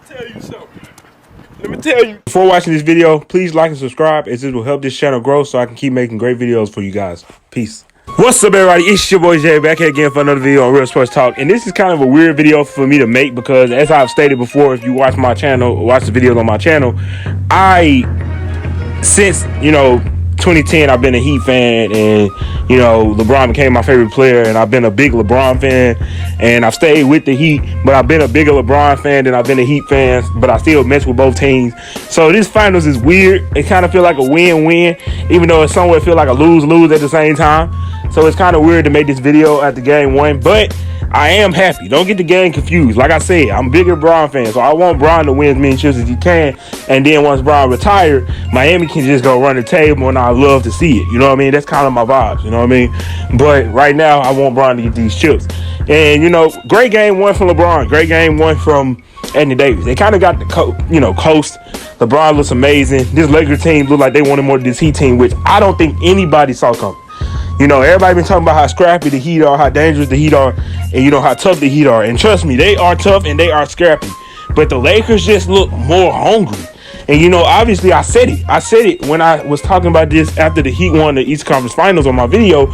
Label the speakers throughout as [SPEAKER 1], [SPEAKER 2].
[SPEAKER 1] tell you something. Let me tell you. Before watching this video, please like and subscribe, as this will help this channel grow so I can keep making great videos for you guys. Peace. What's up, everybody? It's your boy Jay, back here again for another video on Real Sports Talk. And this is kind of a weird video for me to make because, as I've stated before, if you watch my channel, watch the videos on my channel, since 2010, I've been a Heat fan, and LeBron became my favorite player, and I've been a big LeBron fan, and I've stayed with the Heat, but I've been a bigger LeBron fan than I've been a Heat fan, but I still mess with both teams. So this finals is weird. It kind of feel like a win-win, even though it somewhat feel like a lose-lose at the same time. So it's kind of weird to make this video after game one, but I am happy. Don't get the game confused. Like I said, I'm a bigger Bron fan, so I want Bron to win as many chips as he can. And then once Bron retired, Miami can just go run the table, and I love to see it. You know what I mean? That's kind of my vibes. You know what I mean? But right now, I want Bron to get these chips. And great game one from LeBron. Great game one from Anthony Davis. They kind of got the coast. LeBron looks amazing. This Lakers team looked like they wanted more of this Heat team, which I don't think anybody saw coming. Everybody been talking about how scrappy the Heat are, how dangerous the Heat are, and how tough the Heat are. And trust me, they are tough and they are scrappy. But the Lakers just look more hungry. And obviously I said it when I was talking about this after the Heat won the East Conference Finals on my video,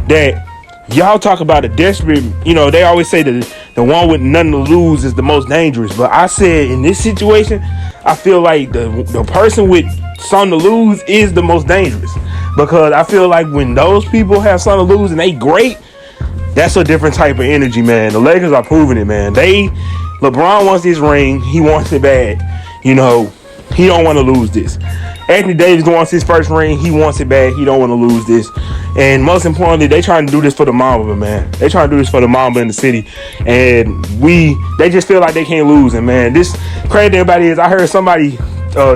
[SPEAKER 1] that y'all talk about a desperate, they always say that the one with nothing to lose is the most dangerous. But I said in this situation, I feel like the person with something to lose is the most dangerous. Because I feel like when those people have something to lose and they great, that's a different type of energy, man. The Lakers are proving it, man. LeBron wants this ring. He wants it bad. He don't want to lose this. Anthony Davis wants his first ring. He wants it bad. He don't want to lose this. And most importantly, they trying to do this for the Mamba, man. They trying to do this for the Mamba in the city. And they just feel like they can't lose. And, man, this crazy thing about it is I heard somebody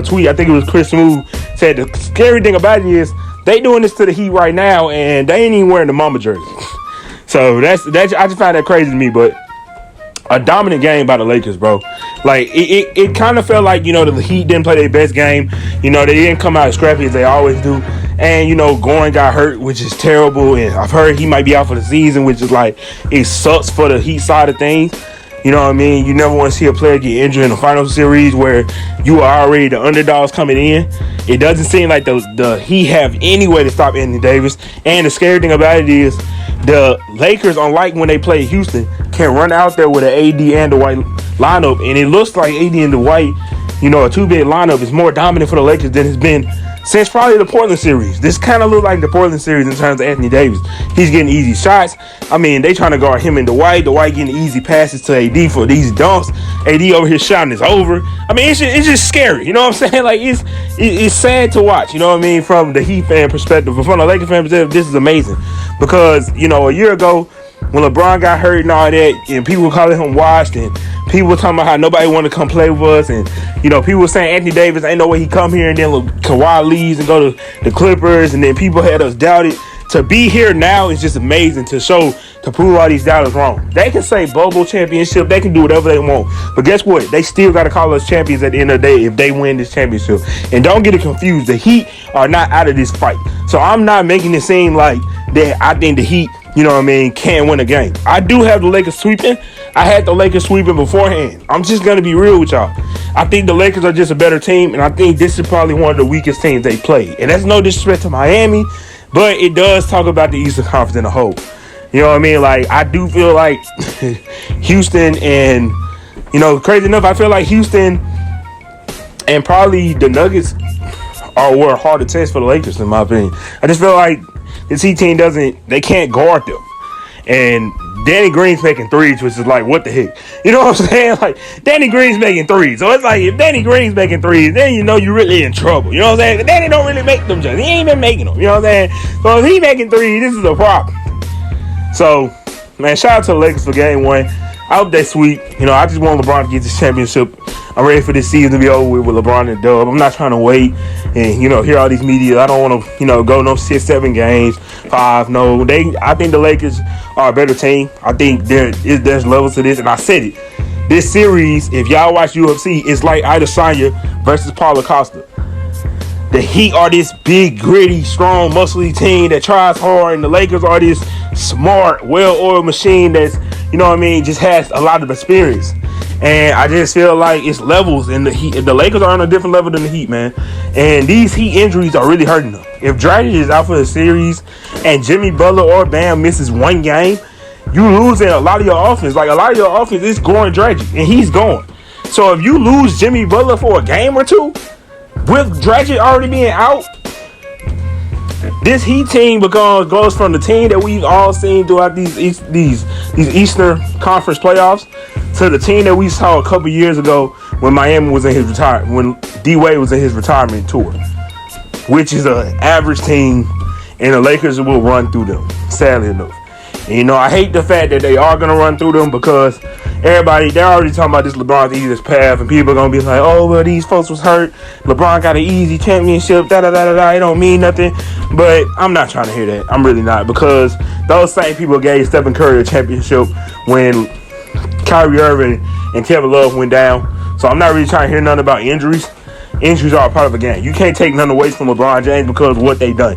[SPEAKER 1] tweet, I think it was Chris Smooth, said the scary thing about it is they doing this to the Heat right now, and they ain't even wearing the Mamba jersey. So that's I just find that crazy to me. But a dominant game by the Lakers, bro. Like it kind of felt like the Heat didn't play their best game. They didn't come out as scrappy as they always do. And Goran got hurt, which is terrible. And I've heard he might be out for the season, which is like it sucks for the Heat side of things. You know what I mean? You never want to see a player get injured in the final series where you are already the underdogs coming in. It doesn't seem like the Heat have any way to stop Anthony Davis. And the scary thing about it is the Lakers, unlike when they play Houston, can run out there with an AD and Dwight lineup. And it looks like AD and Dwight, a two-big lineup is more dominant for the Lakers than it's been since probably the Portland series. This kind of look like the Portland series in terms of Anthony Davis. He's getting easy shots. I mean, they trying to guard him and Dwight. Dwight getting easy passes to AD for these dunks. AD over here shouting it's over. I mean, it's just scary. You know what I'm saying? Like, it's sad to watch. You know what I mean? From the Heat fan perspective. But from the Lakers fan perspective, this is amazing. Because, a year ago, when LeBron got hurt and all that, and people were calling him washed, and people were talking about how nobody wanted to come play with us, and people were saying Anthony Davis ain't no way he come here, and then Kawhi leaves and go to the Clippers, and then people had us doubted. To be here now is just amazing to prove all these doubters wrong. They can say bubble championship, they can do whatever they want, but guess what? They still got to call us champions at the end of the day if they win this championship. And don't get it confused, the Heat are not out of this fight. So I'm not making it seem like that I think the Heat, can't win a game. I do have the Lakers sweeping. I had the Lakers sweeping beforehand. I'm just going to be real with y'all. I think the Lakers are just a better team, and I think this is probably one of the weakest teams they played. And that's no disrespect to Miami, but it does talk about the Eastern Conference in a whole. You know what I mean? Like, I do feel like Houston and, crazy enough, I feel like Houston and probably the Nuggets were a harder test for the Lakers, in my opinion. I just feel like this Heat team they can't guard them. And Danny Green's making threes, which is like, what the heck? You know what I'm saying? Like, Danny Green's making threes. So it's like, if Danny Green's making threes, then you're really in trouble. You know what I'm saying? But Danny don't really make them just. He ain't been making them. You know what I'm saying? So if he making threes, this is a problem. So, man, shout out to the Lakers for game one. I hope they sweep. I just want LeBron to get this championship. I'm ready for this season to be over with LeBron and Dub. I'm not trying to wait and, hear all these media. I don't want to, go no 6-7 games, 5. No, I think the Lakers are a better team. I think there's levels to this, and I said it. This series, if y'all watch UFC, it's like Adesanya versus Paulo Costa. The Heat are this big, gritty, strong, muscly team that tries hard, and the Lakers are this smart, well-oiled machine that's, just has a lot of experience. And I just feel like it's levels, and the Heat, the Lakers are on a different level than the Heat, man. And these Heat injuries are really hurting them. If Dragic is out for the series, and Jimmy Butler or Bam misses one game, you losing a lot of your offense. Like, a lot of your offense is going Dragic, and he's gone. So if you lose Jimmy Butler for a game or two, with Dragic already being out, this Heat team goes from the team that we've all seen throughout these Eastern Conference playoffs to the team that we saw a couple years ago when Miami was in his retirement, when D Wade was in his retirement tour, which is an average team, and the Lakers will run through them, sadly enough. And, you know, I hate the fact that they are going to run through them, because they're already talking about this LeBron's easiest path, and people are going to be like, oh, well, these folks was hurt. LeBron got an easy championship, da-da-da-da-da. It don't mean nothing. But I'm not trying to hear that. I'm really not, because those same people gave Stephen Curry a championship when Kyrie Irving and Kevin Love went down. So I'm not really trying to hear nothing about injuries. Injuries are a part of the game. You can't take nothing away from LeBron James because of what they done.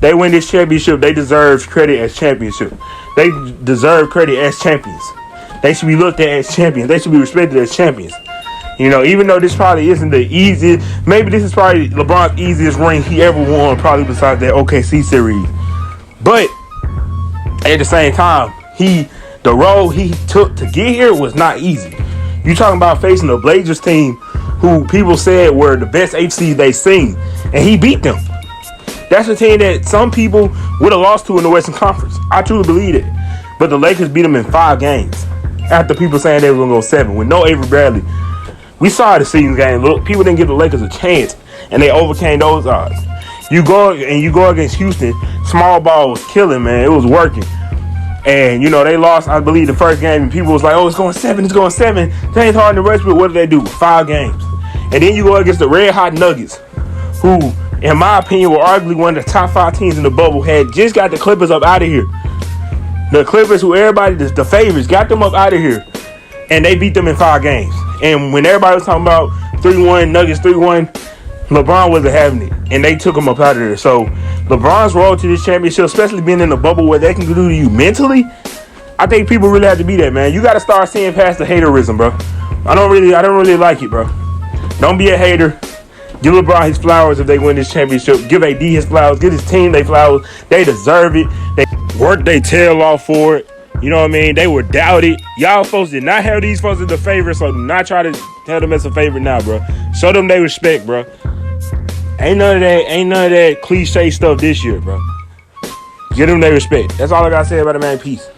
[SPEAKER 1] They win this championship. They deserve credit as championship. They deserve credit as champions. They should be looked at as champions. They should be respected as champions. You know, even though this probably isn't the easiest, maybe this is probably LeBron's easiest ring he ever won, probably besides that OKC series. But at the same time, the road he took to get here was not easy. You talking about facing the Blazers team, who people said were the best HC they've seen, and he beat them. That's a team that some people would have lost to in the Western Conference. I truly believe it. But the Lakers beat them in 5 games after people saying they were going to go 7 with no Avery Bradley. We saw the season game. Look, people didn't give the Lakers a chance, and they overcame those odds. You go against Houston, small ball was killing, man. It was working. And, you know, they lost, I believe, the first game, and people was like, oh, it's going 7, it's going 7. James Harden and Westbrook, what did they do? 5 games. And then you go against the Red Hot Nuggets, who, in my opinion, were arguably one of the top 5 teams in the bubble, had just got the Clippers up out of here. The Clippers, who everybody, the favorites, got them up out of here. And they beat them in 5 games. And when everybody was talking about 3-1, Nuggets 3-1, LeBron wasn't having it. And they took him up out of there. So LeBron's role to this championship, especially being in the bubble where they can do to you mentally, I think people really have to be that, man. You got to start seeing past the haterism, bro. I don't really like it, bro. Don't be a hater. Give LeBron his flowers if they win this championship. Give AD his flowers. Give his team their flowers. They deserve it. They worked their tail off for it. You know what I mean? They were doubted. Y'all folks did not have these folks as the favorite, so do not try to tell them as a favorite now, bro. Show them they respect, bro. Ain't none of that cliche stuff this year, bro. Give them their respect. That's all I gotta say about it, man. Peace.